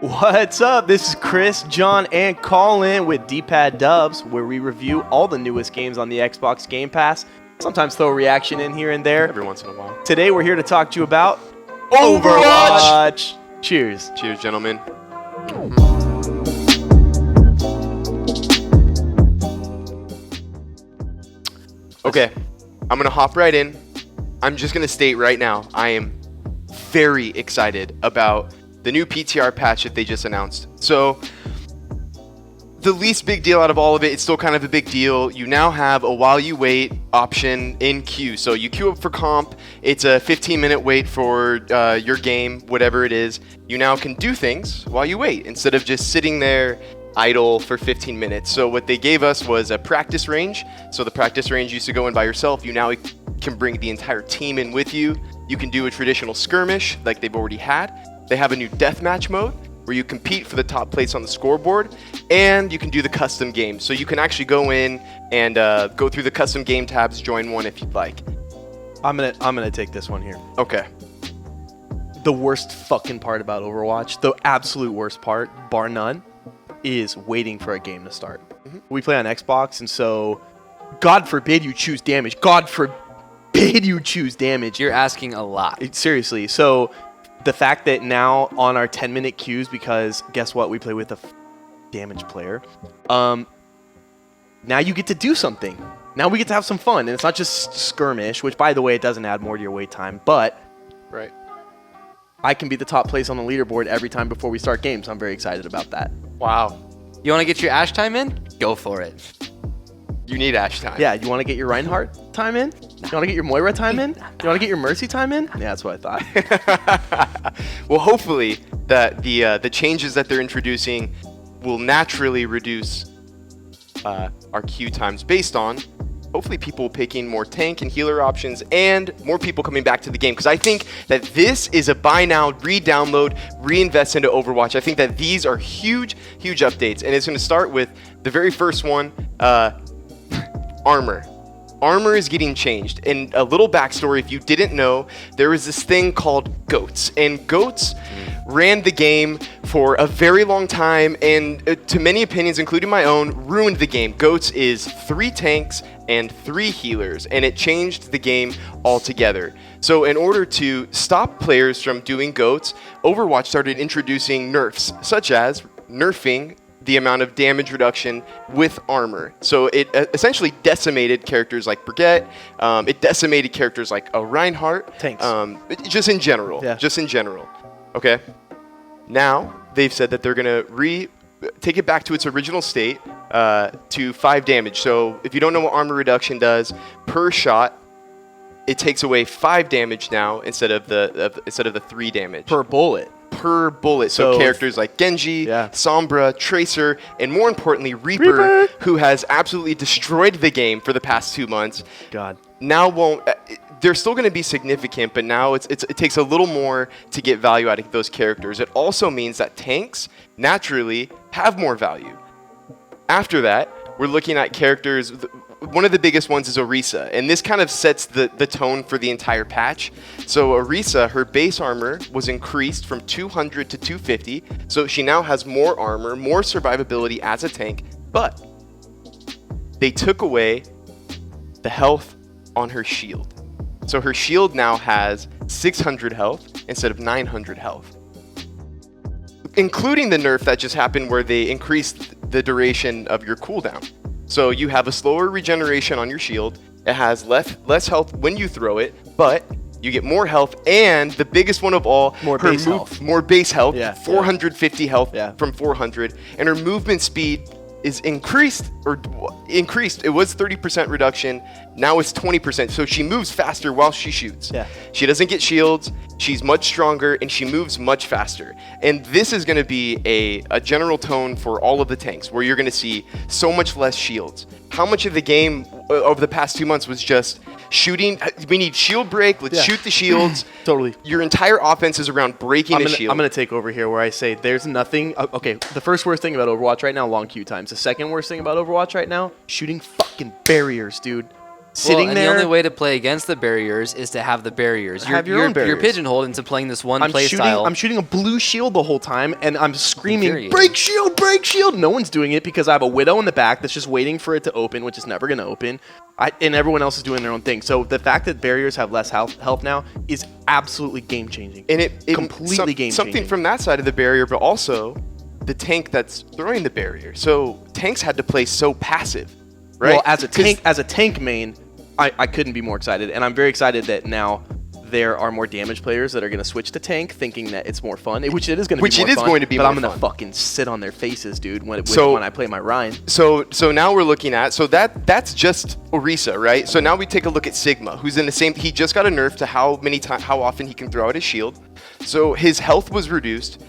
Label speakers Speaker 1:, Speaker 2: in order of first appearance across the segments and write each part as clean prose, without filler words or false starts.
Speaker 1: What's up? This is Chris, John, and Colin with D-Pad Dubs, where we review all the newest games on the Xbox Game Pass. Sometimes throw a reaction in here and there.
Speaker 2: Every once in a while.
Speaker 1: Today we're here to talk to you about
Speaker 2: Overwatch!
Speaker 1: Cheers.
Speaker 2: Cheers, gentlemen. Okay, I'm gonna hop right in. I'm just gonna state right now, I am very excited about the new PTR patch that they just announced. So, the least big deal out of all of it, it's still kind of a big deal. You now have a while you wait option in queue. So you queue up for comp, it's a 15-minute wait for your game, whatever it is. You now can do things while you wait instead of just sitting there idle for 15 minutes. So what they gave us was a practice range. So the practice range used to go in by yourself. You now can bring the entire team in with you. You can do a traditional skirmish like they've already had. They have a new deathmatch mode where you compete for the top place on the scoreboard, and you can do the custom game. So you can actually go in and go through the custom game tabs, join one if you'd like.
Speaker 1: I'm gonna take this one here.
Speaker 2: Okay.
Speaker 1: The worst fucking part about Overwatch, the absolute worst part, bar none, is waiting for a game to start. We play on Xbox, and so God forbid you choose damage. God forbid you choose damage.
Speaker 3: You're asking a lot.
Speaker 1: Seriously. So the fact that now on our 10-minute queues, because guess what? We play with a damage player. Now you get to do something. Now we get to have some fun. And it's not just skirmish, which, by the way, it doesn't add more to your wait time. But
Speaker 2: Right.
Speaker 1: I can be the top place on the leaderboard every time before we start games. I'm very excited about that.
Speaker 2: Wow.
Speaker 3: You want to get your Ash time in? Go for it.
Speaker 2: You need Ash time.
Speaker 1: Yeah, you want to get your Reinhardt time in? You want to get your Moira time in? You want to get your Mercy time in? Yeah, that's what I thought.
Speaker 2: Well, hopefully that the changes that they're introducing will naturally reduce our queue times based on hopefully people picking more tank and healer options and more people coming back to the game. Because I think that this is a buy now, re-download, reinvest into Overwatch. I think that these are huge, huge updates. And it's going to start with the very first one, armor. Armor is getting changed. And a little backstory, if you didn't know, there was this thing called GOATs. And GOATs ran the game for a very long time, and to many opinions, including my own, ruined the game. GOATs is 3 tanks and 3 healers, and it changed the game altogether. So in order to stop players from doing GOATs, Overwatch started introducing nerfs, such as nerfing the amount of damage reduction with armor. So it essentially decimated characters like Brigitte. It decimated characters like a Reinhardt.
Speaker 1: Tanks.
Speaker 2: Just in general.
Speaker 1: Yeah.
Speaker 2: Just in general. Okay. Now they've said that they're gonna take it back to its original state to 5 damage. So if you don't know what armor reduction does, per shot, it takes away 5 damage now instead of the 3 damage
Speaker 1: Per bullet.
Speaker 2: per bullet. So characters like Genji,
Speaker 1: Yeah.
Speaker 2: Sombra, Tracer, and more importantly, Reaper, who has absolutely destroyed the game for the past 2 months,
Speaker 1: God.
Speaker 2: now won't. They're still going to be significant, but now it takes a little more to get value out of those characters. It also means that tanks naturally have more value. After that, we're looking at characters. One of the biggest ones is Orisa, and this kind of sets the tone for the entire patch. So Orisa, her base armor was increased from 200 to 250, so she now has more armor, more survivability as a tank, but they took away the health on her shield. So her shield now has 600 health instead of 900 health. Including the nerf that just happened where they increased the duration of your cooldown. So you have a slower regeneration on your shield. It has less health when you throw it, but you get more health, and the biggest one of all,
Speaker 1: More
Speaker 2: her
Speaker 1: base health.
Speaker 2: More base health,
Speaker 1: Yeah,
Speaker 2: 450 health
Speaker 1: Yeah.
Speaker 2: from 400, and her movement speed is increased. It was 30% reduction, now it's 20%. So she moves faster while she shoots.
Speaker 1: Yeah.
Speaker 2: She doesn't get shields, she's much stronger, and she moves much faster. And this is going to be a general tone for all of the tanks, where you're going to see so much less shields. How much of the game over the past 2 months was just shooting? We need shield break, let's
Speaker 1: Yeah.
Speaker 2: shoot the shields.
Speaker 1: Totally.
Speaker 2: Your entire offense is around breaking a shield.
Speaker 1: I'm gonna take over here where I say there's nothing. Okay, the first worst thing about Overwatch right now, long queue times. The second worst thing about Overwatch right now, shooting fucking barriers, dude. sitting
Speaker 3: and
Speaker 1: there.
Speaker 3: the only way to play against the barriers is to have the barriers.
Speaker 1: Have your own
Speaker 3: You're
Speaker 1: barriers.
Speaker 3: pigeonholed into playing this one
Speaker 1: I'm
Speaker 3: play style.
Speaker 1: I'm shooting a blue shield the whole time, and I'm screaming,
Speaker 3: Infuriating.
Speaker 1: break shield, break shield. No one's doing it because I have a Widow in the back that's just waiting for it to open, which is never going to open. And everyone else is doing their own thing. So the fact that barriers have less health now is absolutely game-changing.
Speaker 2: And it
Speaker 1: completely game-changing.
Speaker 2: Something from that side of the barrier, but also the tank that's throwing the barrier. So tanks had to play so passive, right?
Speaker 1: Well, as a tank main, I couldn't be more excited, and I'm very excited that now there are more damage players that are going to switch to tank, thinking that it's more fun. Which it is going to be more fun.
Speaker 2: Going to be
Speaker 1: but
Speaker 2: more
Speaker 1: I'm going to
Speaker 2: fun.
Speaker 1: fucking sit on their faces, dude, when I play my Rhine.
Speaker 2: So now we're looking at that's just Orisa, right? So now we take a look at Sigma, who's in the same. He just got a nerf to how often he can throw out his shield. So his health was reduced.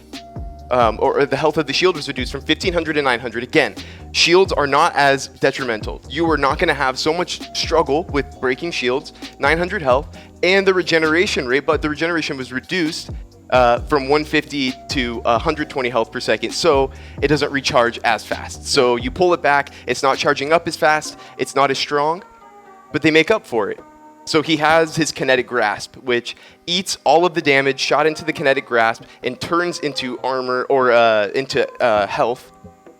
Speaker 2: Or the health of the shield was reduced from 1500 to 900. Again, shields are not as detrimental. You are not going to have so much struggle with breaking shields. 900 health and the regeneration rate, but the regeneration was reduced from 150 to 120 health per second, so it doesn't recharge as fast. So you pull it back, it's not charging up as fast, it's not as strong, but they make up for it. So he has his kinetic grasp, which eats all of the damage shot into the kinetic grasp and turns into armor or into health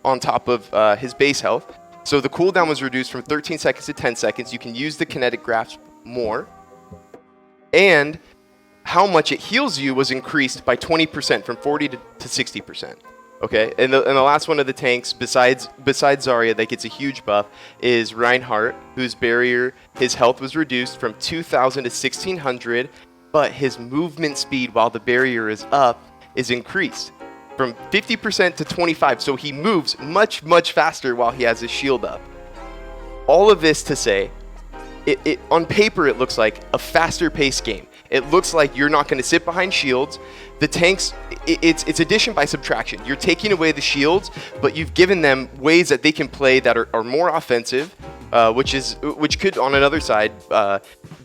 Speaker 2: on top of his base health. So the cooldown was reduced from 13 seconds to 10 seconds. You can use the kinetic grasp more. And how much it heals you was increased by 20% from 40 to 60%. Okay, and the last one of the tanks, besides Zarya, that gets a huge buff, is Reinhardt, whose barrier, his health was reduced from 2,000 to 1,600, but his movement speed while the barrier is up is increased from 50% to 25%, so he moves much, much faster while he has his shield up. All of this to say, it on paper it looks like a faster paced game. It looks like you're not going to sit behind shields. The tanks, it's addition by subtraction. You're taking away the shields, but you've given them ways that they can play that are more offensive, which could, on another side,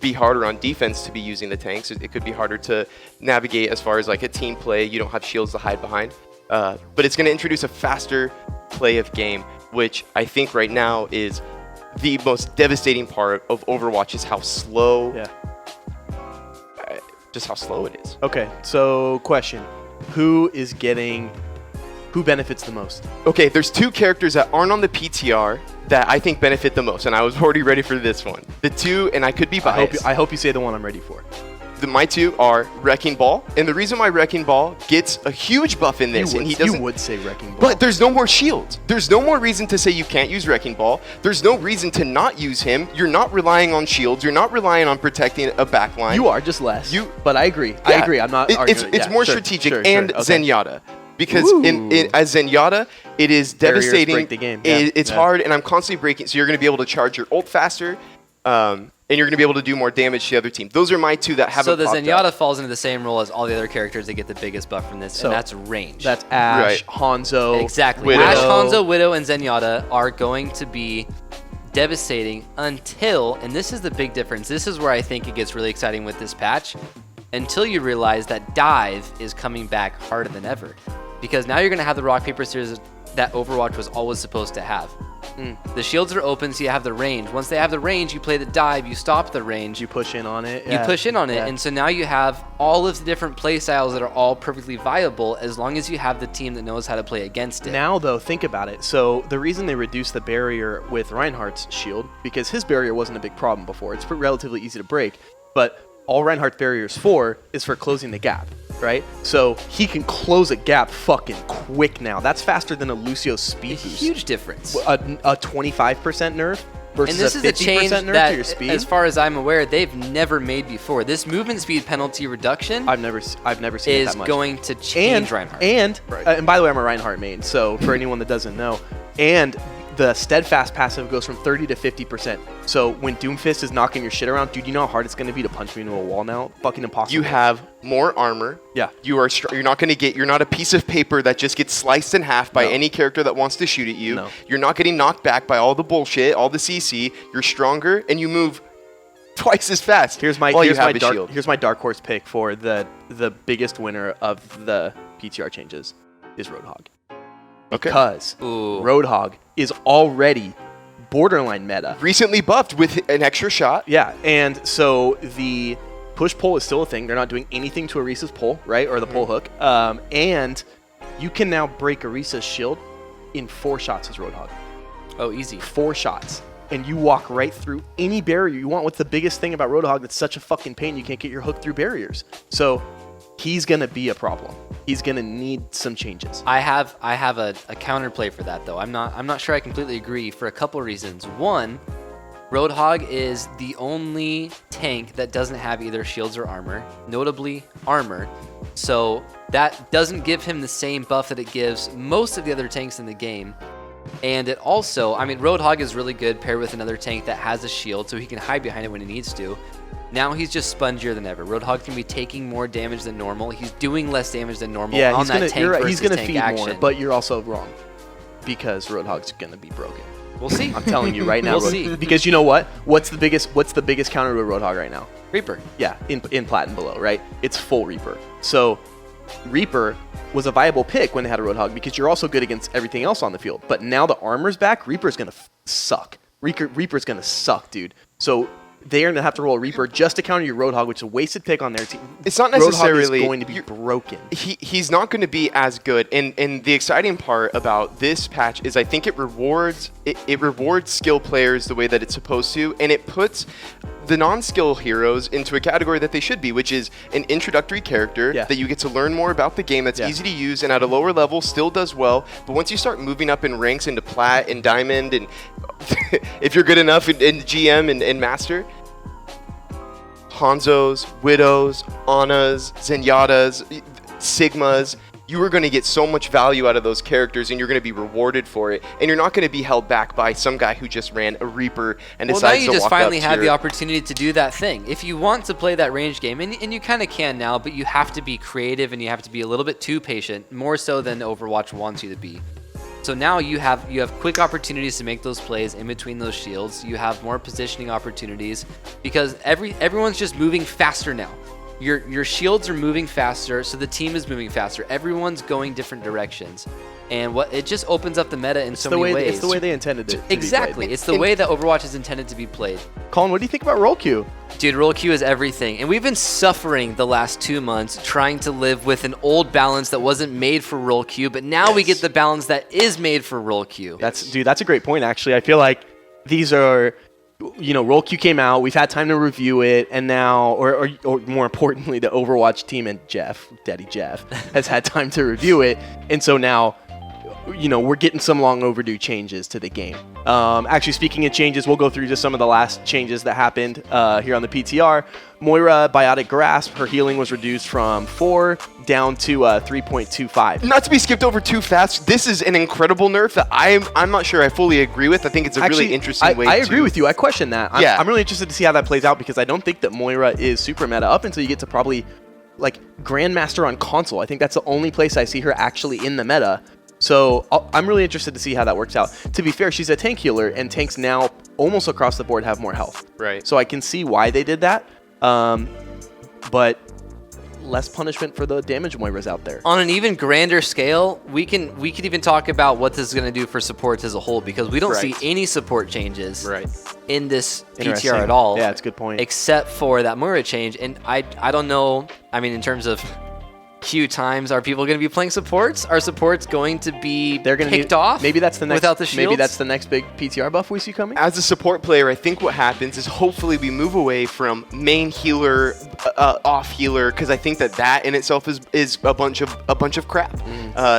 Speaker 2: be harder on defense to be using the tanks. It could be harder to navigate as far as like a team play. You don't have shields to hide behind. But it's going to introduce a faster play of game, which I think right now is the most devastating part of Overwatch is how slow.
Speaker 1: Yeah.
Speaker 2: Just how slow it is.
Speaker 1: Okay, so question. Who benefits the most?
Speaker 2: Okay, there's two characters that aren't on the PTR that I think benefit the most, and I was already ready for this one. The two, and I could be biased.
Speaker 1: I hope you say the one I'm ready for.
Speaker 2: My two are Wrecking Ball, and the reason why Wrecking Ball gets a huge buff in this, and he doesn't.
Speaker 1: You would say Wrecking Ball.
Speaker 2: But there's no more shields. There's no more reason to say you can't use Wrecking Ball. There's no reason to not use him. You're not relying on shields. You're not relying on protecting a backline.
Speaker 1: You are, just less. But I agree. I agree. I'm not arguing.
Speaker 2: It's more strategic.
Speaker 1: Okay.
Speaker 2: Zenyatta. Because as Zenyatta, it is
Speaker 1: Barriers
Speaker 2: devastating.
Speaker 1: break the game.
Speaker 2: It's hard, and I'm constantly breaking. So you're going to be able to charge your ult faster, and you're going to be able to do more damage to the other team. Those are my two that haven't.
Speaker 3: So the
Speaker 2: popped
Speaker 3: Zenyatta
Speaker 2: up.
Speaker 3: falls into the same role as all the other characters that get the biggest buff from this, and that's range.
Speaker 1: That's Ashe,
Speaker 2: Right.
Speaker 1: Hanzo.
Speaker 3: Exactly.
Speaker 2: Widow.
Speaker 3: Ashe, Hanzo, Widow, and Zenyatta are going to be devastating until, and this is the big difference, this is where I think it gets really exciting with this patch, until you realize that Dive is coming back harder than ever. Because now you're going to have the rock, paper, scissors that Overwatch was always supposed to have. The shields are open, so you have the range. Once they have the range, you play the dive, you stop the range.
Speaker 1: You push in on it.
Speaker 3: You push in on it, and so now you have all of the different play styles that are all perfectly viable as long as you have the team that knows how to play against it.
Speaker 1: Now, though, think about it. So the reason they reduced the barrier with Reinhardt's shield, because his barrier wasn't a big problem before. It's relatively easy to break, but all Reinhardt's barrier is for closing the gap, right? So he can close a gap fucking quick now. That's faster than a Lucio speed boost.
Speaker 3: Huge difference.
Speaker 1: A 25% nerf versus
Speaker 3: And this
Speaker 1: a
Speaker 3: is a
Speaker 1: 50%
Speaker 3: change
Speaker 1: nerf to
Speaker 3: that,
Speaker 1: your speed.
Speaker 3: as far as I'm aware, they've never made before. This movement speed penalty reduction
Speaker 1: I've never seen it
Speaker 3: is
Speaker 1: that much.
Speaker 3: going to change Reinhardt.
Speaker 1: And
Speaker 2: Right.
Speaker 1: and by the way, I'm a Reinhardt main. So for anyone that doesn't know, and the steadfast passive goes from 30 to 50%. So when Doomfist is knocking your shit around, dude, you know how hard it's going to be to punch me into a wall now? Fucking impossible.
Speaker 2: You have more armor.
Speaker 1: Yeah.
Speaker 2: You're not going to get. You're not a piece of paper that just gets sliced in half by
Speaker 1: No.
Speaker 2: any character that wants to shoot at you.
Speaker 1: No.
Speaker 2: You're not getting knocked back by all the bullshit, all the CC. You're stronger and you move twice as fast.
Speaker 1: Here's my
Speaker 2: while you have a shield.
Speaker 1: here's my dark horse pick for the biggest winner of the PTR changes is Roadhog.
Speaker 2: Okay.
Speaker 1: Because
Speaker 3: Ooh.
Speaker 1: Roadhog is already borderline meta.
Speaker 2: Recently buffed with an extra shot.
Speaker 1: Yeah, and so the push-pull is still a thing. They're not doing anything to Orisa's pull, right? Or the pull hook. And you can now break Orisa's shield in 4 shots as Roadhog.
Speaker 3: Oh, easy.
Speaker 1: 4 shots. And you walk right through any barrier you want. What's the biggest thing about Roadhog that's such a fucking pain? You can't get your hook through barriers. So he's going to be a problem. He's going to need some changes.
Speaker 3: I have a counterplay for that though. I'm not sure I completely agree for a couple reasons. One, Roadhog is the only tank that doesn't have either shields or armor, notably armor. So that doesn't give him the same buff that it gives most of the other tanks in the game. And it also, I mean, Roadhog is really good paired with another tank that has a shield, so he can hide behind it when he needs to. Now he's just spongier than ever. Roadhog can be taking more damage than normal. He's doing less damage than normal
Speaker 1: Yeah,
Speaker 3: on
Speaker 1: he's
Speaker 3: that
Speaker 1: gonna,
Speaker 3: tank
Speaker 1: you're right,
Speaker 3: versus
Speaker 1: he's going to
Speaker 3: tank
Speaker 1: feed
Speaker 3: action.
Speaker 1: more, but you're also wrong because Roadhog's going to be broken.
Speaker 3: We'll see.
Speaker 1: I'm telling you right now.
Speaker 3: We'll see.
Speaker 1: Because you know what? What's the biggest counter to a Roadhog right now?
Speaker 3: Reaper.
Speaker 1: Yeah, in Plat and below, right? It's full Reaper. So Reaper was a viable pick when they had a Roadhog because you're also good against everything else on the field. But now the armor's back, Reaper's going to suck. Reaper's going to suck, dude. So they're going to have to roll a Reaper just to counter your Roadhog, which is a wasted pick on their team.
Speaker 2: It's not necessarily
Speaker 1: Roadhog is going to be broken.
Speaker 2: He's not going to be as good. And the exciting part about this patch is I think it rewards skill players the way that it's supposed to, and it puts the non-skill heroes into a category that they should be, which is an introductory character that you get to learn more about the game, that's easy to use, and at a lower level still does well. But once you start moving up in ranks into Plat and Diamond, and if you're good enough in GM and Master, Hanzos, Widows, Annas, Zenyatas, Sigmas, you are going to get so much value out of those characters, and you're going to be rewarded for it. And you're not going to be held back by some guy who just ran a Reaper and
Speaker 3: Well, now
Speaker 2: decides
Speaker 3: you
Speaker 2: to
Speaker 3: just
Speaker 2: walk
Speaker 3: finally
Speaker 2: up
Speaker 3: have
Speaker 2: to
Speaker 3: the
Speaker 2: your...
Speaker 3: opportunity to do that thing. If you want to play that range game, and you kind of can now, but you have to be creative and you have to be a little bit too patient, more so than Overwatch wants you to be. So now you have quick opportunities to make those plays in between those shields. You have more positioning opportunities because everyone's just moving faster now. Your shields are moving faster, so the team is moving faster. Everyone's going different directions. And it just opens up the meta in so many ways.
Speaker 1: It's the way they intended it.
Speaker 3: Exactly. It's the way that Overwatch is intended to be played.
Speaker 1: Colin, what do you think about roll queue?
Speaker 3: Dude, roll queue is everything. And we've been suffering the last 2 months trying to live with an old balance that wasn't made for roll queue, but now we get the balance that is made for roll queue.
Speaker 1: That's a great point, actually. I feel like these are, roll queue came out, we've had time to review it, and now, or more importantly, the Overwatch team and Daddy Jeff, has had time to review it, and so now, we're getting some long overdue changes to the game. Actually, speaking of changes, we'll go through just some of the last changes that happened here on the PTR. Moira Biotic Grasp, her healing was reduced from 4 down to 3.25.
Speaker 2: Not to be skipped over too fast, this is an incredible nerf that I'm not sure I fully agree with. I think it's a really interesting way
Speaker 1: I agree with you. I question that. I'm really interested to see how that plays out because I don't think that Moira is super meta up until you get to probably like Grandmaster on console. I think that's the only place I see her actually in the meta. So I'm really interested to see how that works out. To be fair, she's a tank healer, and tanks now almost across the board have more health.
Speaker 2: Right.
Speaker 1: So I can see why they did that. But less punishment for the damage Moiras out there.
Speaker 3: On an even grander scale, we could even talk about what this is going to do for supports as a whole because we don't see any support changes in this PTR at all.
Speaker 1: Yeah, it's a good point.
Speaker 3: Except for that Moira change. And I don't know, I mean, in terms of queue times, are people going to be playing supports? Are supports going to be picked off?
Speaker 1: Maybe that's the next.
Speaker 3: Without the shields?
Speaker 1: Maybe that's the next big PTR buff we see coming.
Speaker 2: As a support player, I think what happens is hopefully we move away from main healer, off healer, because I think that in itself is a bunch of crap.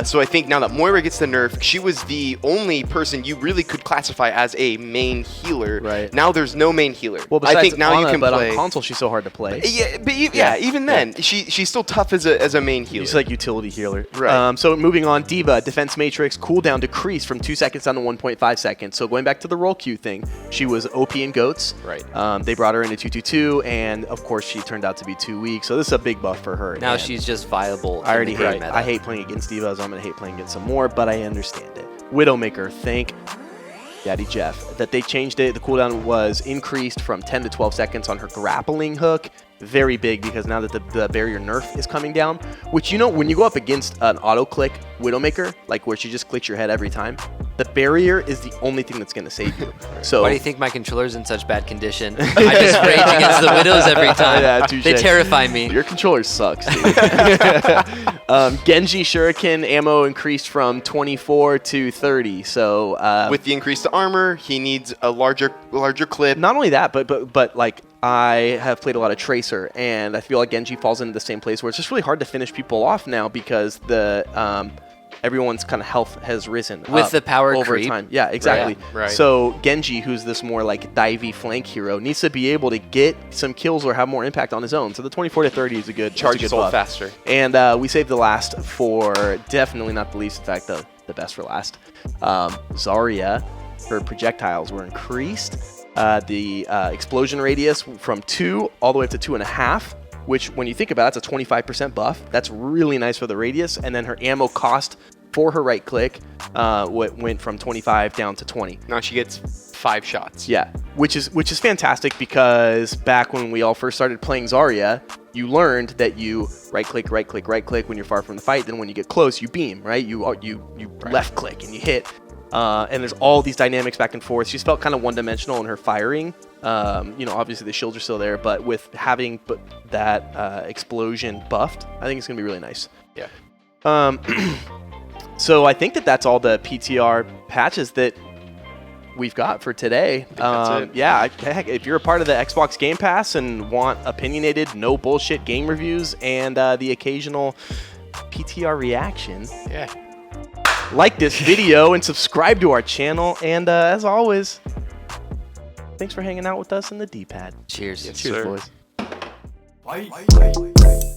Speaker 2: So I think now that Moira gets the nerf, she was the only person you really could classify as a main healer.
Speaker 1: Right.
Speaker 2: Now there's no main healer.
Speaker 1: Well, besides
Speaker 2: I think now
Speaker 1: Ana,
Speaker 2: you can
Speaker 1: but
Speaker 2: play.
Speaker 1: on console she's so hard to play.
Speaker 2: Yeah, but even then, she's still tough as a main healer.
Speaker 1: She's like utility healer.
Speaker 2: Right.
Speaker 1: So moving on, D.Va, Defense Matrix, cooldown decreased from 2 seconds down to 1.5 seconds. So going back to the roll queue thing, she was OP in GOATs.
Speaker 2: Right.
Speaker 1: They brought her into 222, and of course she turned out to be 2 weak. So this is a big buff for her.
Speaker 3: Now
Speaker 1: and
Speaker 3: she's just viable.
Speaker 1: I already hate.
Speaker 3: meta.
Speaker 1: I hate playing against D.Va, so I'm gonna hate playing against some more. But I understand it. Widowmaker, thank Daddy Jeff that they changed it. The cooldown was increased from 10 to 12 seconds on her grappling hook. Very big because now that the barrier nerf is coming down, which when you go up against an auto click Widowmaker, like where she just clicks your head every time, the barrier is the only thing that's going to save you. So
Speaker 3: Why do you think my controller's in such bad condition? I just rage against the widows every time.
Speaker 1: Yeah, touche.
Speaker 3: They terrify me.
Speaker 1: Your controller sucks, dude. Genji Shuriken ammo increased from 24 to 30. So
Speaker 2: With the increased armor, he needs a larger clip.
Speaker 1: not only that, but like I have played a lot of Tracer, and I feel like Genji falls into the same place where it's just really hard to finish people off now because the everyone's kind of health has risen
Speaker 3: With
Speaker 1: up
Speaker 3: the power
Speaker 1: over
Speaker 3: creep.
Speaker 1: time. Yeah, exactly.
Speaker 2: Right.
Speaker 1: So Genji, who's this more like divey flank hero, needs to be able to get some kills or have more impact on his own. So the 24 to 30 is a good
Speaker 2: Charge
Speaker 1: that's a good
Speaker 2: soul
Speaker 1: buff.
Speaker 2: faster.
Speaker 1: And we saved the last for definitely not the least. In fact, the best for last. Zarya, her projectiles were increased. The explosion radius from 2 all the way up to 2.5, which when you think about it, it's a 25% buff. That's really nice for the radius. And then her ammo cost for her right click went from 25 down to 20.
Speaker 2: Now she gets 5 shots.
Speaker 1: Yeah, which is fantastic because back when we all first started playing Zarya, you learned that you right click when you're far from the fight. Then when you get close, you beam, right? You left click and you hit. And there's all these dynamics back and forth. She's felt kind of one-dimensional in her firing. Obviously the shields are still there, but with having that explosion buffed, I think it's gonna be really nice.
Speaker 2: Yeah.
Speaker 1: So I think that's all the PTR patches that we've got for today.
Speaker 2: that's it.
Speaker 1: Yeah, heck, if you're a part of the Xbox Game Pass and want opinionated, no bullshit game reviews and the occasional PTR reaction,
Speaker 2: Yeah.
Speaker 1: like this video and subscribe to our channel. And as always, thanks for hanging out with us in the D-pad.
Speaker 3: Cheers.
Speaker 2: Yes,
Speaker 1: Cheers,
Speaker 2: sir.
Speaker 1: boys.
Speaker 4: Fight.